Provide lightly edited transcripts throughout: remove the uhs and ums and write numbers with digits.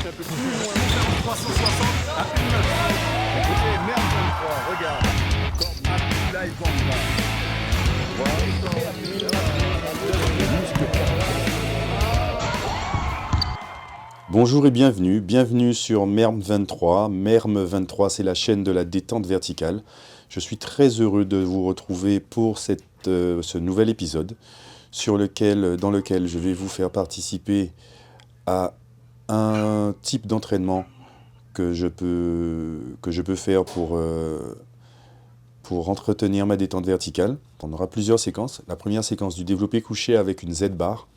un peu plus long, on fait en 360 à 1,9. Écoutez, merde 23, regarde. Comme Abdoulaye Bamba. Bonjour et bienvenue sur MERM 23. MERM 23, c'est la chaîne de la détente verticale. Je suis très heureux de vous retrouver pour ce nouvel épisode dans lequel je vais vous faire participer à un type d'entraînement que je peux faire pour entretenir ma détente verticale. On aura plusieurs séquences. La première séquence du développé couché avec une Z-bar.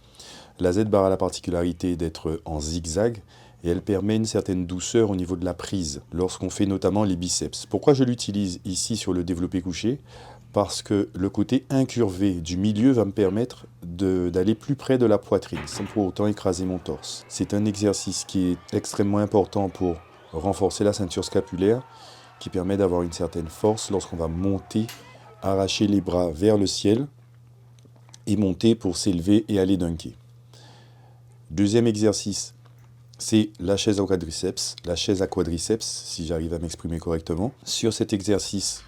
La Z-bar a la particularité d'être en zigzag et elle permet une certaine douceur au niveau de la prise lorsqu'on fait notamment les biceps. Pourquoi je l'utilise ici sur le développé couché ? Parce que le côté incurvé du milieu va me permettre d'aller plus près de la poitrine sans pour autant écraser mon torse. C'est un exercice qui est extrêmement important pour renforcer la ceinture scapulaire, qui permet d'avoir une certaine force lorsqu'on va monter, arracher les bras vers le ciel et monter pour s'élever et aller dunker. Deuxième exercice, c'est la chaise à quadriceps, si j'arrive à m'exprimer correctement. Sur cet exercice,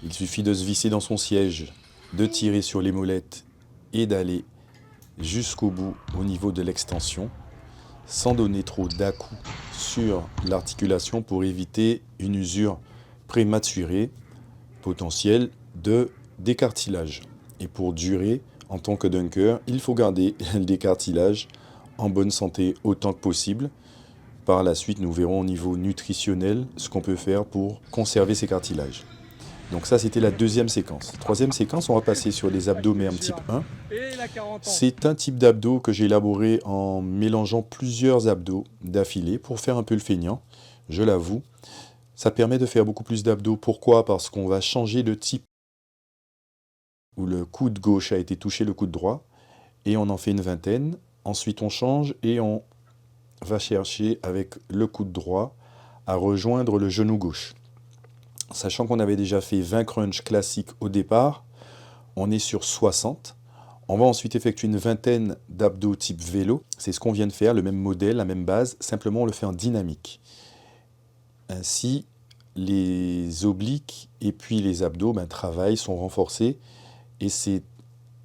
il suffit de se visser dans son siège, de tirer sur les molettes et d'aller jusqu'au bout au niveau de l'extension, sans donner trop d'à-coups sur l'articulation pour éviter une usure prématurée potentielle de décartilage. Et pour durer, en tant que dunker, il faut garder le décartilage en bonne santé autant que possible. Par la suite, nous verrons au niveau nutritionnel ce qu'on peut faire pour conserver ces cartilages. Donc ça, c'était la deuxième séquence. Troisième séquence, on va passer sur les abdos MERM type 1. C'est un type d'abdos que j'ai élaboré en mélangeant plusieurs abdos d'affilée pour faire un peu le feignant, je l'avoue. Ça permet de faire beaucoup plus d'abdos. Pourquoi ? Parce qu'on va changer de type où le coude gauche a été touché le coude droit et on en fait une vingtaine. Ensuite, on change et on va chercher avec le coude droit à rejoindre le genou gauche. Sachant qu'on avait déjà fait 20 crunchs classiques au départ, on est sur 60. On va ensuite effectuer une vingtaine d'abdos type vélo. C'est ce qu'on vient de faire, le même modèle, la même base, simplement on le fait en dynamique. Ainsi, les obliques et puis les abdos travaillent, sont renforcés et c'est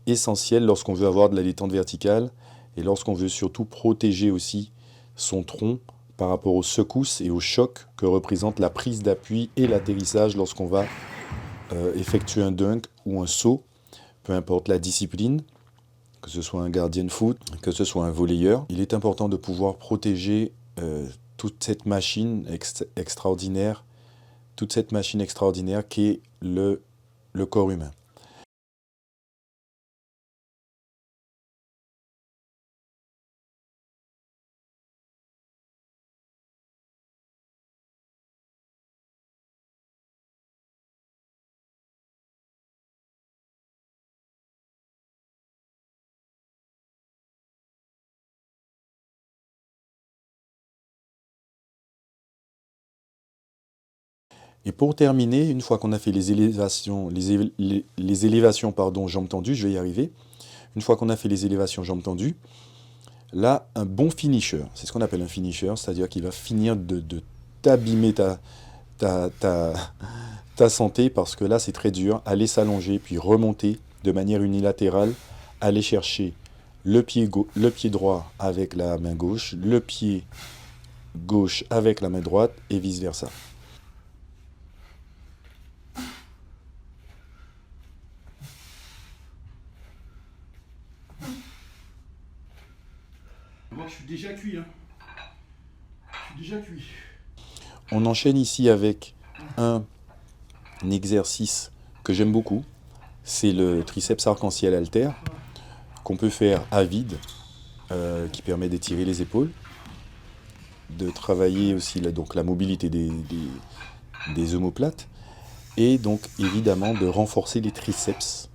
essentiel lorsqu'on veut avoir de la détente verticale et lorsqu'on veut surtout protéger aussi son tronc par rapport aux secousses et aux chocs que représente la prise d'appui et l'atterrissage lorsqu'on va effectuer un dunk ou un saut, peu importe la discipline, que ce soit un gardien foot, que ce soit un volleyeur. Il est important de pouvoir protéger toute cette machine extraordinaire qu'est le corps humain. Et pour terminer, une fois qu'on a fait les élévations jambes tendues, je vais y arriver. Une fois qu'on a fait les élévations jambes tendues, là, un bon finisher, c'est ce qu'on appelle un finisher, c'est-à-dire qu'il va finir de t'abîmer ta santé, parce que là, c'est très dur. Aller s'allonger, puis remonter de manière unilatérale, aller chercher le pied droit avec la main gauche, le pied gauche avec la main droite, et vice-versa. Moi, je suis déjà cuit. On enchaîne ici avec un exercice que j'aime beaucoup. C'est le triceps arc-en-ciel haltère qu'on peut faire à vide, qui permet d'étirer les épaules, de travailler aussi la mobilité des omoplates et donc évidemment de renforcer les triceps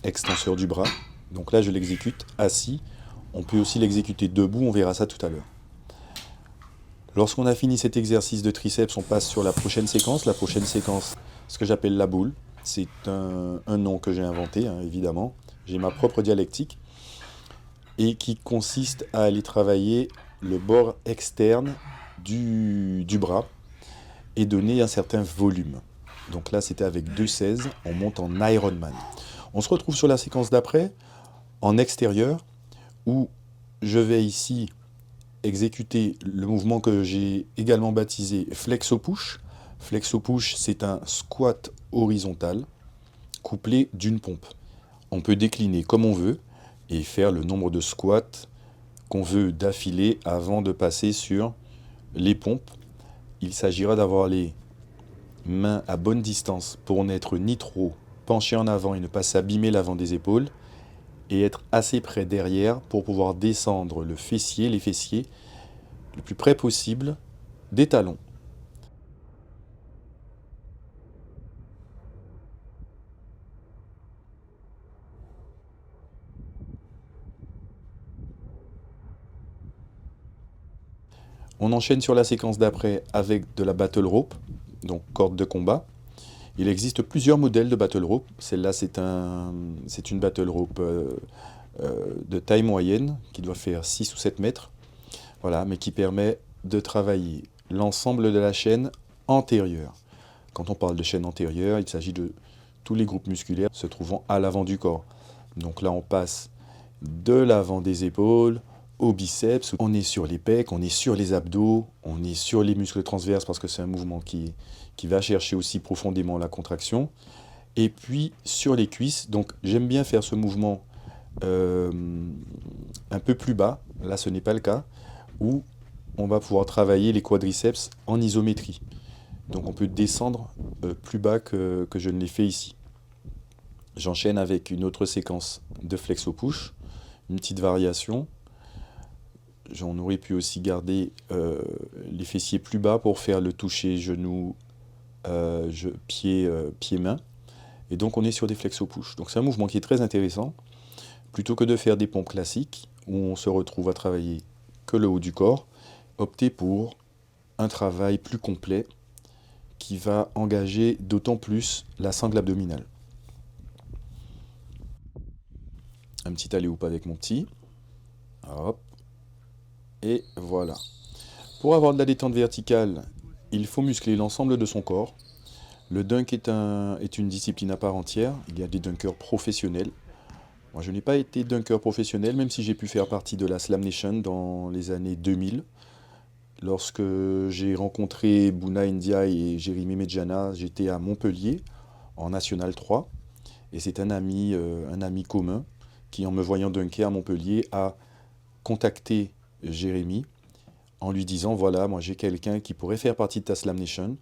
extenseurs du bras. Donc là, je l'exécute assis. On peut aussi l'exécuter debout, on verra ça tout à l'heure. Lorsqu'on a fini cet exercice de triceps, on passe sur la prochaine séquence. La prochaine séquence, ce que j'appelle la boule. C'est un nom que j'ai inventé, évidemment. J'ai ma propre dialectique. Et qui consiste à aller travailler le bord externe du bras et donner un certain volume. Donc là, c'était avec 2,16, on monte en Ironman. On se retrouve sur la séquence d'après, en extérieur, où je vais ici exécuter le mouvement que j'ai également baptisé flexo push. Flexo push, c'est un squat horizontal couplé d'une pompe. On peut décliner comme on veut et faire le nombre de squats qu'on veut d'affilée avant de passer sur les pompes. Il s'agira d'avoir les mains à bonne distance pour n'être ni trop penché en avant et ne pas s'abîmer l'avant des épaules, et être assez près derrière pour pouvoir descendre les fessiers, le plus près possible des talons. On enchaîne sur la séquence d'après avec de la battle rope, donc corde de combat. Il existe plusieurs modèles de battle rope. Celle-là, c'est une battle rope de taille moyenne qui doit faire 6 ou 7 mètres. Voilà, mais qui permet de travailler l'ensemble de la chaîne antérieure. Quand on parle de chaîne antérieure, il s'agit de tous les groupes musculaires se trouvant à l'avant du corps. Donc là, on passe de l'avant des épaules au biceps, on est sur les pecs, on est sur les abdos, on est sur les muscles transverses parce que c'est un mouvement qui va chercher aussi profondément la contraction. Et puis sur les cuisses, donc j'aime bien faire ce mouvement un peu plus bas, là ce n'est pas le cas, où on va pouvoir travailler les quadriceps en isométrie. Donc on peut descendre plus bas que je ne l'ai fait ici. J'enchaîne avec une autre séquence de flexo push, une petite variation. J'en aurais pu aussi garder les fessiers plus bas pour faire le toucher genou, pied-main. Et donc on est sur des flexo push. Donc c'est un mouvement qui est très intéressant. Plutôt que de faire des pompes classiques, où on se retrouve à travailler que le haut du corps, optez pour un travail plus complet qui va engager d'autant plus la sangle abdominale. Un petit alley-oop avec mon petit. Hop. Et voilà. Pour avoir de la détente verticale, il faut muscler l'ensemble de son corps. Le dunk est une discipline à part entière. Il y a des dunkers professionnels. Moi, je n'ai pas été dunker professionnel, même si j'ai pu faire partie de la Slam Nation dans les années 2000. Lorsque j'ai rencontré Bouna India et Jérémy Medjana, j'étais à Montpellier, en National 3. Et c'est un ami commun qui, en me voyant dunker à Montpellier, a contacté Jérémy en lui disant, voilà, moi j'ai quelqu'un qui pourrait faire partie de ta Slam Nation.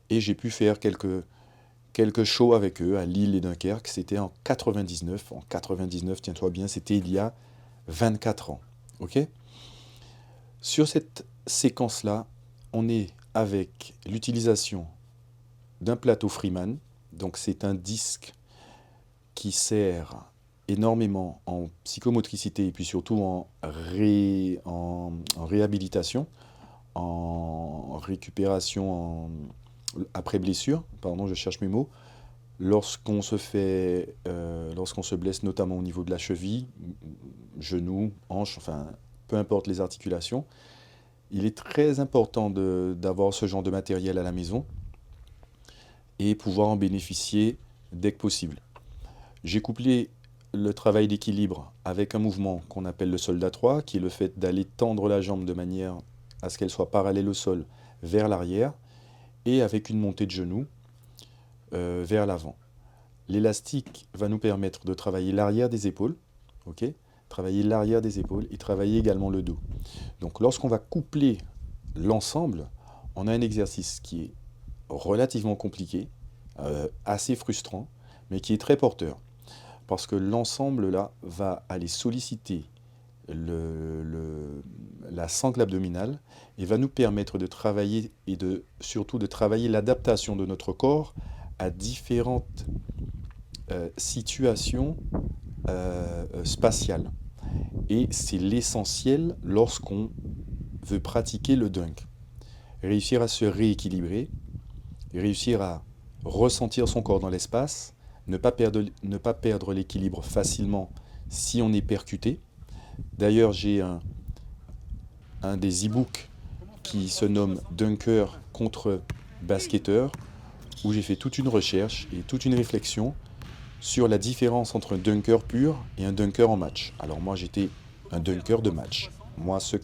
Et j'ai pu faire quelques shows avec eux à Lille et Dunkerque. C'était en 99. En 99, tiens-toi bien, c'était il y a 24 ans. Ok ? Sur cette séquence-là, on est avec l'utilisation d'un plateau Freeman. Donc c'est un disque qui sert énormément en psychomotricité et puis surtout en réhabilitation, en récupération après blessure, pardon, je cherche mes mots, lorsqu'on se blesse notamment au niveau de la cheville, genou, hanche, enfin peu importe les articulations, il est très important d'avoir ce genre de matériel à la maison et pouvoir en bénéficier dès que possible. J'ai couplé le travail d'équilibre avec un mouvement qu'on appelle le soldat 3, qui est le fait d'aller tendre la jambe de manière à ce qu'elle soit parallèle au sol vers l'arrière, et avec une montée de genoux vers l'avant. L'élastique va nous permettre de travailler l'arrière des épaules, ok, travailler l'arrière des épaules et travailler également le dos. Donc lorsqu'on va coupler l'ensemble, on a un exercice qui est relativement compliqué, assez frustrant, mais qui est très porteur. Parce que l'ensemble là va aller solliciter la sangle abdominale et va nous permettre de travailler et surtout de travailler l'adaptation de notre corps à différentes situations spatiales. Et c'est l'essentiel lorsqu'on veut pratiquer le dunk. Réussir à se rééquilibrer, réussir à ressentir son corps dans l'espace, ne pas perdre l'équilibre facilement si on est percuté. D'ailleurs, j'ai un des e-books qui se nomme Dunker contre basketteur, où j'ai fait toute une recherche et toute une réflexion sur la différence entre un dunker pur et un dunker en match. Alors moi j'étais un dunker de match. Moi ce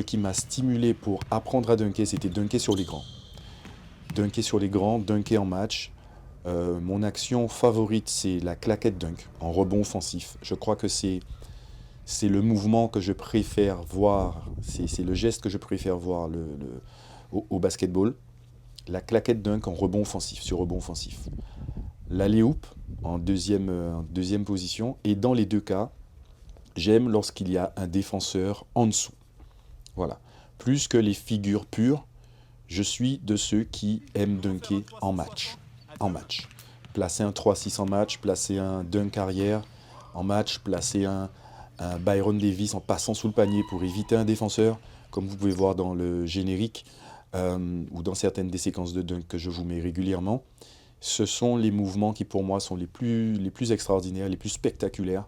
qui m'a stimulé pour apprendre à dunker, c'était dunker sur les grands. Dunker sur les grands, dunker en match. Mon action favorite, c'est la claquette dunk en rebond offensif. Je crois que c'est le mouvement que je préfère voir, c'est le geste que je préfère voir au basketball. La claquette dunk en rebond offensif, sur rebond offensif. L'alley-oop en deuxième position. Et dans les deux cas, j'aime lorsqu'il y a un défenseur en dessous. Voilà. Plus que les figures pures, je suis de ceux qui aiment dunker en match. En match. Placer un 3-6 en match, placer un dunk arrière en match, placer un Byron Davis en passant sous le panier pour éviter un défenseur, comme vous pouvez voir dans le générique ou dans certaines des séquences de dunk que je vous mets régulièrement. Ce sont les mouvements qui pour moi sont les plus extraordinaires, les plus spectaculaires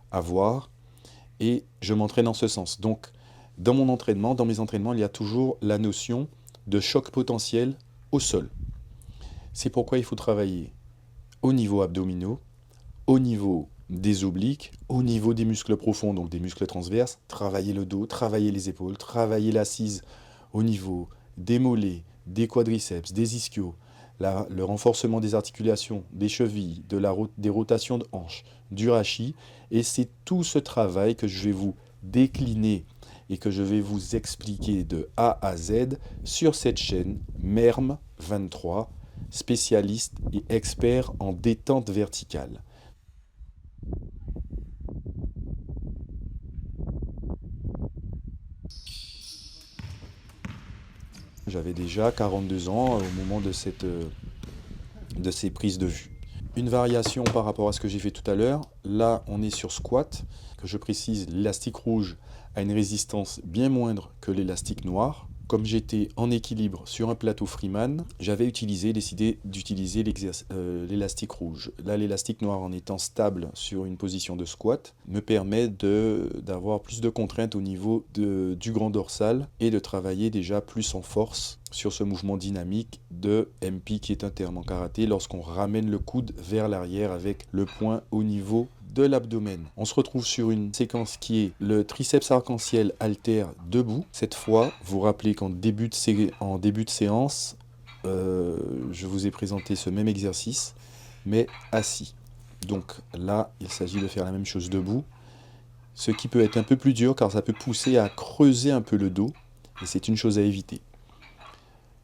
à voir, et je m'entraîne en ce sens. Donc dans mes entraînements, il y a toujours la notion de choc potentiel au sol. C'est pourquoi il faut travailler au niveau abdominaux, au niveau des obliques, au niveau des muscles profonds, donc des muscles transverses, travailler le dos, travailler les épaules, travailler l'assise au niveau des mollets, des quadriceps, des ischios, le renforcement des articulations, des chevilles, des rotations de hanches, du rachis. Et c'est tout ce travail que je vais vous décliner et que je vais vous expliquer de A à Z sur cette chaîne MERM23, spécialiste et expert en détente verticale. J'avais déjà 42 ans au moment de ces prises de vue. Une variation par rapport à ce que j'ai fait tout à l'heure, là on est sur squat, que je précise, l'élastique rouge a une résistance bien moindre que l'élastique noir. Comme j'étais en équilibre sur un plateau Freeman, j'avais décidé d'utiliser l'élastique rouge. Là, l'élastique noir, en étant stable sur une position de squat, me permet d'avoir plus de contraintes au niveau du grand dorsal et de travailler déjà plus en force sur ce mouvement dynamique de MP, qui est un terme en karaté, lorsqu'on ramène le coude vers l'arrière avec le poing au niveau de l'abdomen. On se retrouve sur une séquence qui est le triceps arc-en-ciel haltère debout. Cette fois, vous vous rappelez qu'en début de séance, je vous ai présenté ce même exercice, mais assis. Donc là, il s'agit de faire la même chose debout, ce qui peut être un peu plus dur car ça peut pousser à creuser un peu le dos, et c'est une chose à éviter.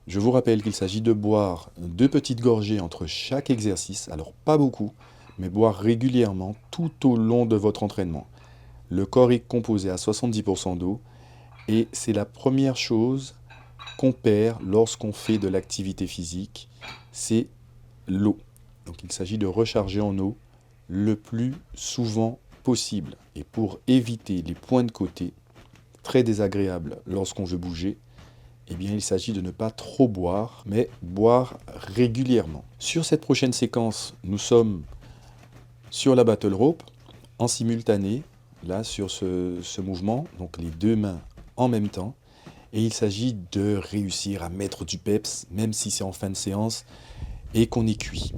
Je vous rappelle qu'il s'agit de boire 2 petites gorgées entre chaque exercice, alors pas beaucoup, mais boire régulièrement tout au long de votre entraînement. Le corps est composé à 70% d'eau et c'est la première chose qu'on perd lorsqu'on fait de l'activité physique, c'est l'eau. Donc il s'agit de recharger en eau le plus souvent possible. Et pour éviter les points de côté, très désagréables lorsqu'on veut bouger, eh bien, il s'agit de ne pas trop boire, mais boire régulièrement. Sur cette prochaine séquence, nous sommes sur la battle rope, en simultané, là, sur ce mouvement, donc les 2 mains en même temps. Et il s'agit de réussir à mettre du peps, même si c'est en fin de séance, et qu'on est cuit.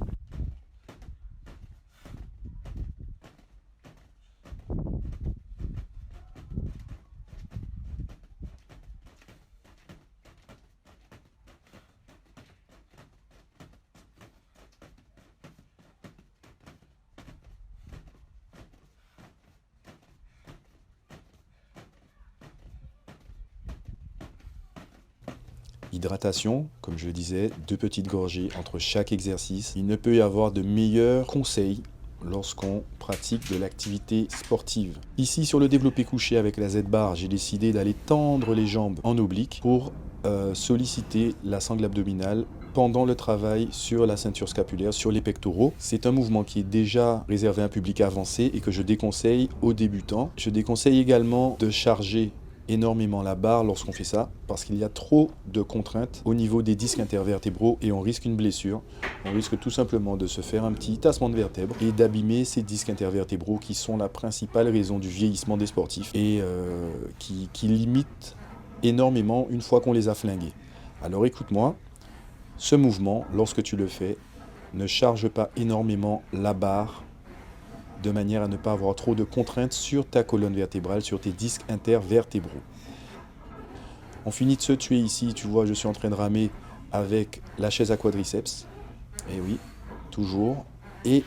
Hydratation, comme je le disais, 2 petites gorgées entre chaque exercice. Il ne peut y avoir de meilleurs conseils lorsqu'on pratique de l'activité sportive. Ici, sur le développé couché avec la Z-bar, j'ai décidé d'aller tendre les jambes en oblique pour solliciter la sangle abdominale pendant le travail sur la ceinture scapulaire, sur les pectoraux. C'est un mouvement qui est déjà réservé à un public avancé et que je déconseille aux débutants. Je déconseille également de charger énormément la barre lorsqu'on fait ça, parce qu'il y a trop de contraintes au niveau des disques intervertébraux et on risque une blessure. On risque tout simplement de se faire un petit tassement de vertèbres et d'abîmer ces disques intervertébraux qui sont la principale raison du vieillissement des sportifs et qui limite énormément une fois qu'on les a flingués. Alors écoute-moi, ce mouvement, lorsque tu le fais, ne charge pas énormément la barre de manière à ne pas avoir trop de contraintes sur ta colonne vertébrale, sur tes disques intervertébraux. On finit de se tuer ici, tu vois, je suis en train de ramer avec la chaise à quadriceps. Et oui, toujours. Et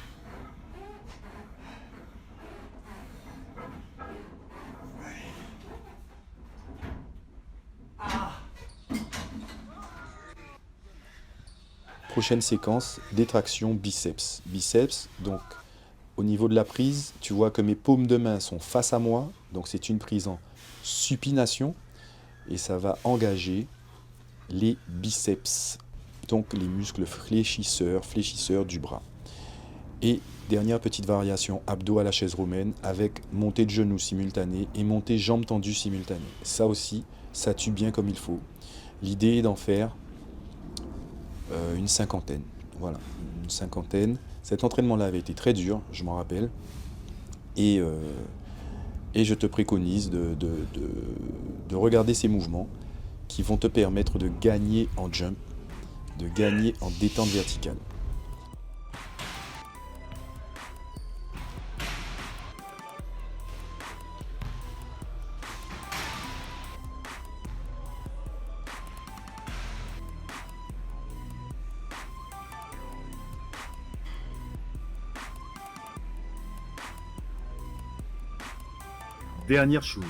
prochaine séquence, détraction biceps. Biceps, donc au niveau de la prise, tu vois que mes paumes de main sont face à moi, donc c'est une prise en supination, et ça va engager les biceps, donc les muscles fléchisseurs du bras. Et dernière petite variation, abdos à la chaise romaine, avec montée de genoux simultanée et montée jambes tendues simultanée. Ça aussi, ça tue bien comme il faut. L'idée est d'en faire une cinquantaine. Voilà, une cinquantaine. Cet entraînement-là avait été très dur, je m'en rappelle. Et je te préconise de regarder ces mouvements qui vont te permettre de gagner en jump, de gagner en détente verticale. Dernière chose,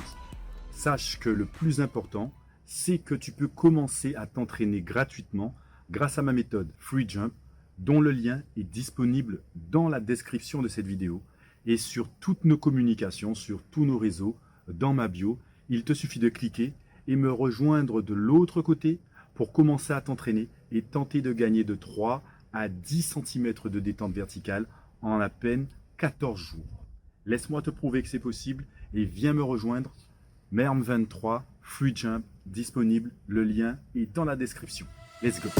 sache que le plus important, c'est que tu peux commencer à t'entraîner gratuitement grâce à ma méthode Free Jump, dont le lien est disponible dans la description de cette vidéo et sur toutes nos communications, sur tous nos réseaux, dans ma bio. Il te suffit de cliquer et me rejoindre de l'autre côté pour commencer à t'entraîner et tenter de gagner de 3 à 10 cm de détente verticale en à peine 14 jours. Laisse-moi te prouver que c'est possible et viens me rejoindre. Merm23, Free Jump, disponible. Le lien est dans la description. Let's go!